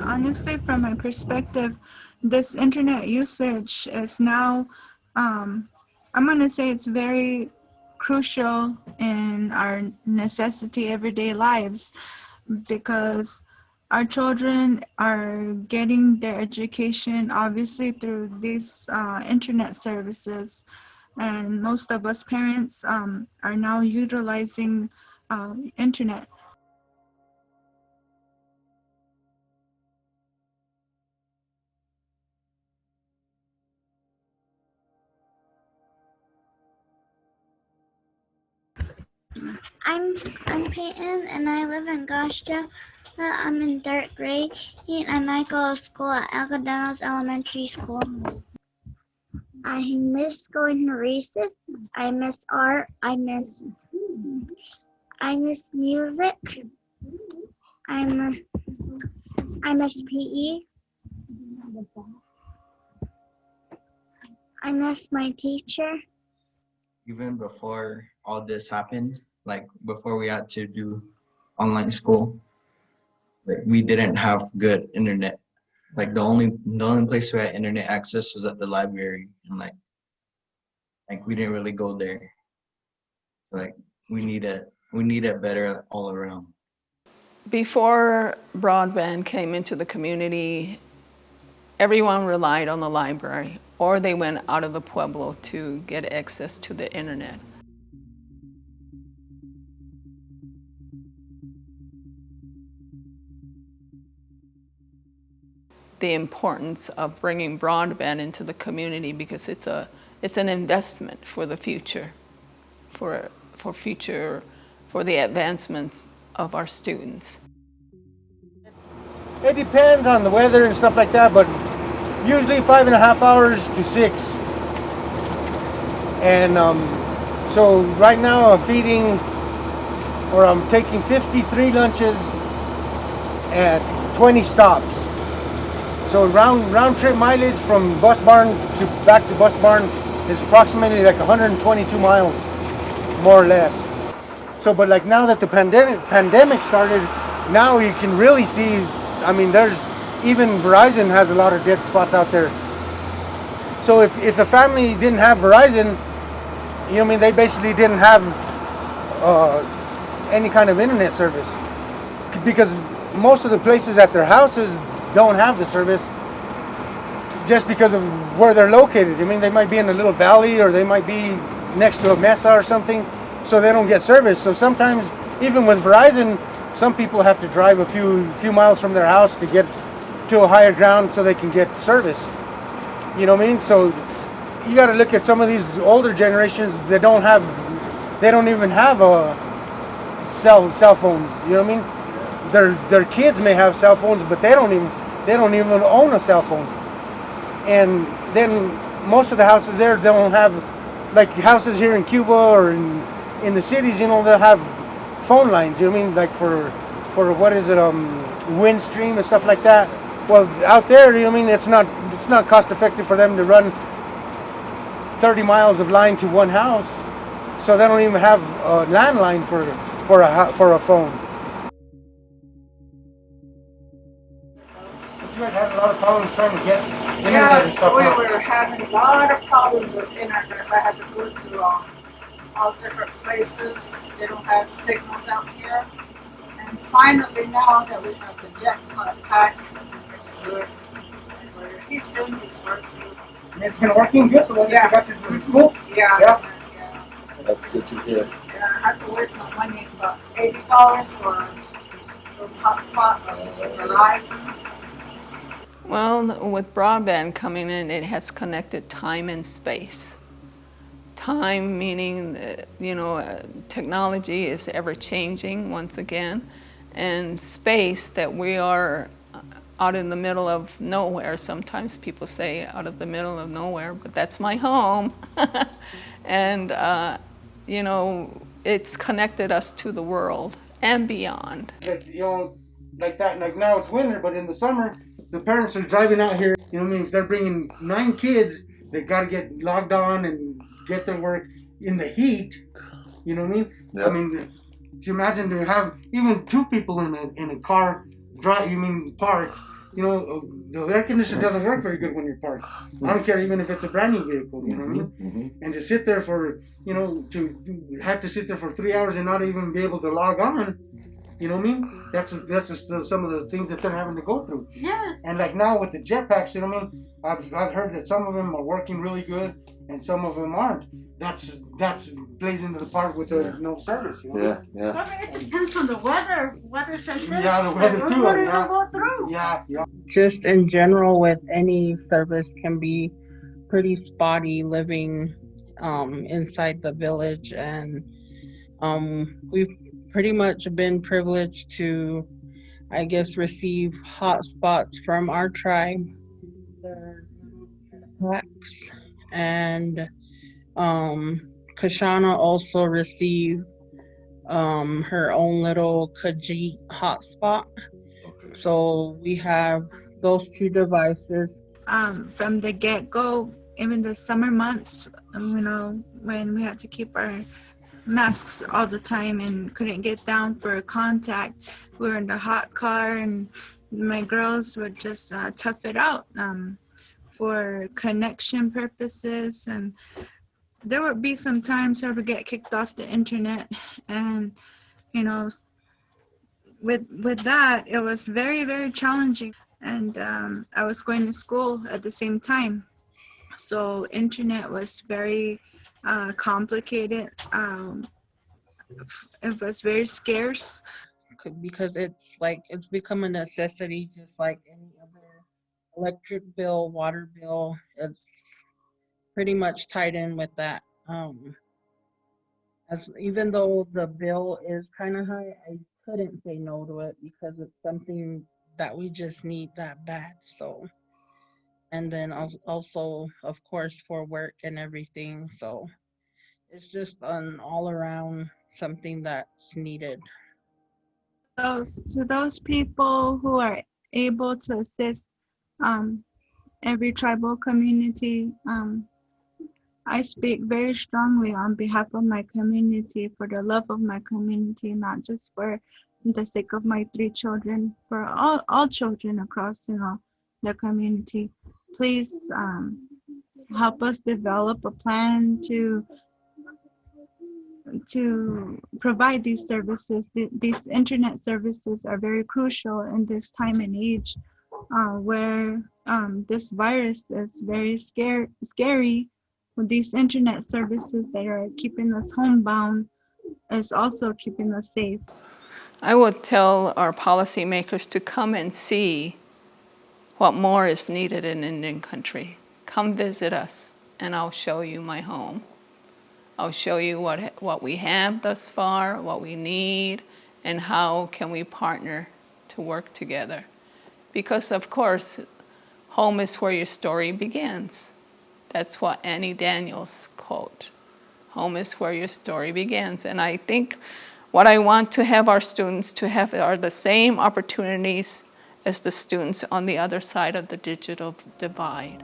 honestly, from my perspective, this internet usage is now, I'm going to say it's very crucial in our necessity everyday lives because our children are getting their education obviously through these internet services, and most of us parents are now utilizing internet. I'm I'm Peyton and I live in Gostra. I'm in third grade and I go to school at Algodones Elementary School. I miss going to recess. I miss art. I miss music. I'm I miss PE. I miss my teacher. Even before all this happened, like before we had to do online school, like we didn't have good internet. Like the only place we had internet access was at the library, and like we didn't really go there. Like we need it better all around. Before broadband came into the community, everyone relied on the library or they went out of the pueblo to get access to the internet. The importance of bringing broadband into the community because it's an investment for the future, for future, for the advancement of our students. It depends on the weather and stuff like that, but usually 5.5 hours to 6. And so right now I'm feeding, or I'm taking 53 lunches at 20 stops. So round trip mileage from bus barn to back to bus barn is approximately like 122 miles, more or less. So, but like now that the pandemic started, now you can really see. I mean, there's even Verizon has a lot of dead spots out there. So if a family didn't have Verizon, you know, I mean, they basically didn't have any kind of internet service because most of the places at their houses don't have the service just because of where they're located. I mean, they might be in a little valley or they might be next to a mesa or something, so they don't get service. So sometimes, even with Verizon, some people have to drive a few miles from their house to get to a higher ground so they can get service. You know what I mean? So you got to look at some of these older generations that they don't even have a cell phones. You know what I mean? Their kids may have cell phones, but they don't even own a cell phone. And then most of the houses there don't have, like houses here in Cuba or in the cities, you know, they'll have phone lines. You know what I mean? Like for what is it, Windstream and stuff like that. Well, out there, you know what I mean, it's not cost effective for them to run 30 miles of line to one house, so they don't even have a landline for a phone. But you guys had a lot of problems trying to get internet and stuff. Yeah, we were having a lot of problems with internet. I had to go to all different places. They don't have signals out here. And finally, now that we have the Jetpack pack, it's good. He's doing his work. It's been working good the way you got to do school? Yeah. That's good to hear. Yeah, I have to waste my money, about $80 for those hotspot Verizon. Well, with broadband coming in, it has connected time and space. Time meaning, technology is ever changing once again, and space that we are out in the middle of nowhere. Sometimes people say out of the middle of nowhere, but that's my home. And, it's connected us to the world and beyond. Like that, like now it's winter, but in the summer, the parents are driving out here, you know what I mean? If they're bringing 9 kids, they got to get logged on and get their work in the heat, you know what I mean? Yep. I mean, do you imagine to have even 2 people in a car, park, you know, the air conditioner doesn't work very good when you're parked. I don't care even if it's a brand new vehicle, you know what I mean? Mm-hmm. And to sit there for, you know, to have to sit there for 3 hours and not even be able to log on, you know what I mean? That's just some of the things that they're having to go through. Yes. And like now with the jetpacks, you know what I mean? I've heard that some of them are working really good and some of them aren't. That's plays into the part with the no service, you know? Yeah, yeah. I mean, it depends on the weather. Weather says this. Yeah, the weather too, What yeah. will go through? Yeah, yeah. Just in general with any service can be pretty spotty living inside the village, and we've pretty much been privileged to, I guess, receive hotspots from our tribe, their packs, and Kashana also received her own little Khajiit hotspot. Okay. So we have those two devices. From the get-go, even the summer months, you know, when we had to keep our masks all the time and couldn't get down for contact, we were in the hot car and my girls would just tough it out for connection purposes. And there would be some times I would get kicked off the internet, and you know, with that it was very, very challenging. And I was going to school at the same time, so internet was very complicated. It was very scarce. Because it's become a necessity, just like any other electric bill, water bill. It's pretty much tied in with that. As even though the bill is kind of high, I couldn't say no to it because it's something that we just need that bad. So, and then also, of course, for work and everything. So it's just an all around something that's needed. To those people who are able to assist every tribal community, I speak very strongly on behalf of my community, for the love of my community, not just for the sake of my 3 children, for all children across, you know, the community. Please help us develop a plan to provide these services. These internet services are very crucial in this time and age where this virus is very scary. With these internet services that are keeping us homebound is also keeping us safe. I would tell our policymakers to come and see what more is needed in Indian country. Come visit us and I'll show you my home. I'll show you what we have thus far, what we need, and how can we partner to work together. Because of course, home is where your story begins. That's what Annie Daniels quote. Home is where your story begins. And I think what I want to have our students to have are the same opportunities as the students on the other side of the digital divide.